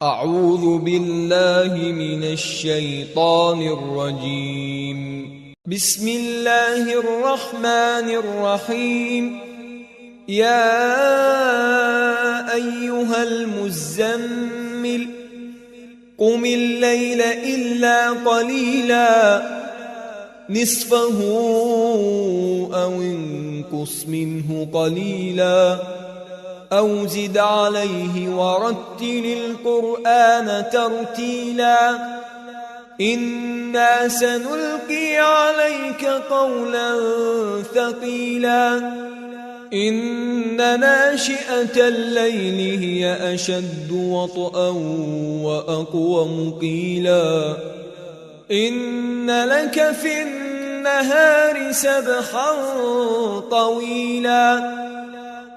أعوذ بالله من الشيطان الرجيم. بسم الله الرحمن الرحيم. يا أيها المزمل قم الليل إلا قليلا نصفه أو انقص منه قليلا أو زد عليه ورتل القرآن ترتيلا إنا سنلقي عليك قولا ثقيلا إن ناشئة الليل هي أشد وطئا وأقوم قيلا إن لك في النهار سبحا طويلا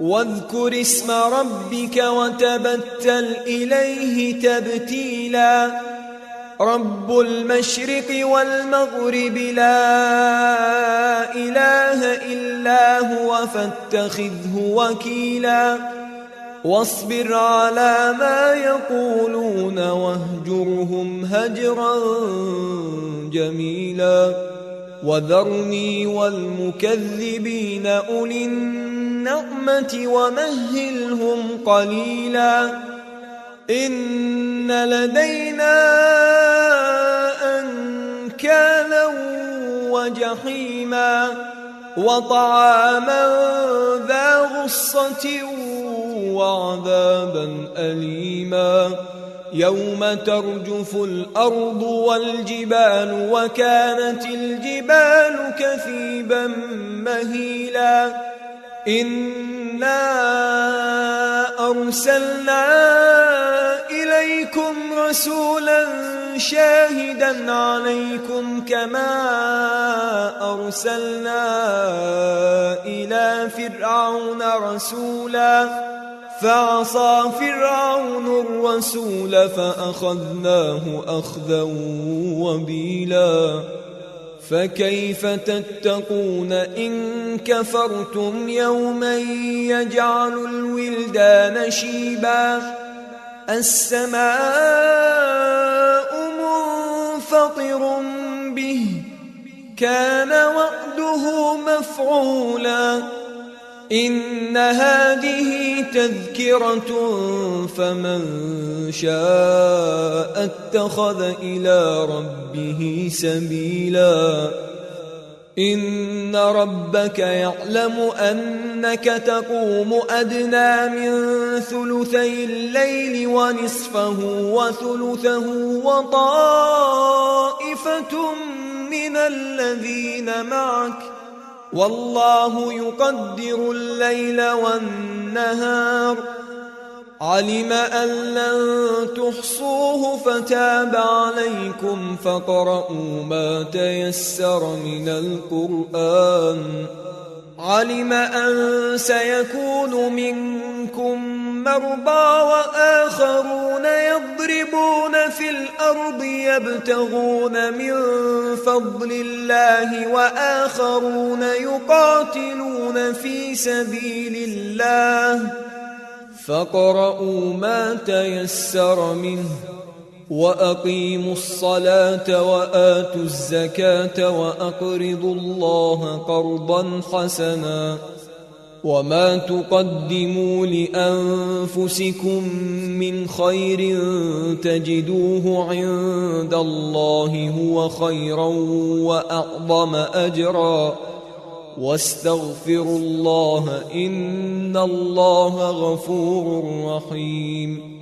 واذكر اسم ربك وتبتل إليه تبتيلا رب المشرق والمغرب لا إله إلا هو فاتخذه وكيلا واصبر على ما يقولون واهجرهم هجرا جميلا وذرني والمكذبين أولي النعمة ومهلهم قليلا إن لدينا أنكالا وجحيما وطعاما ذا غصة وعذابا أليما يوم ترجف الأرض والجبال وكانت الجبال كثيبا مهيلا إنا أرسلنا إليكم رسولا شاهدا عليكم كما أرسلنا إلى فرعون رسولا فعصى فرعون الرسول فأخذناه أخذا وبيلا فكيف تتقون إن كفرتم يوما يجعل الولدان شيبا السماء منفطر به كان وعده مفعولا إن هذه تذكرة فمن شاء اتخذ إلى ربه سبيلا إن ربك يعلم أنك تقوم أدنى من ثلثي الليل ونصفه وثلثه وطائفة من الذين معك والله يقدر الليل والنهار علم أن لن تحصوه فتاب عليكم فاقرؤوا ما تيسر من القرآن علم أن سيكون منكم مرضى وآخرون يضربون في الأرض يبتغون من فضل الله وآخرون يقاتلون في سبيل الله فاقرؤوا ما تيسر منه وأقيموا الصلاة وآتوا الزكاة وأقرضوا الله قرضا حسنا وما تقدموا لأنفسكم من خير تجدوه عند الله هو خيرا وأعظم أجرا واستغفروا الله إن الله غفور رحيم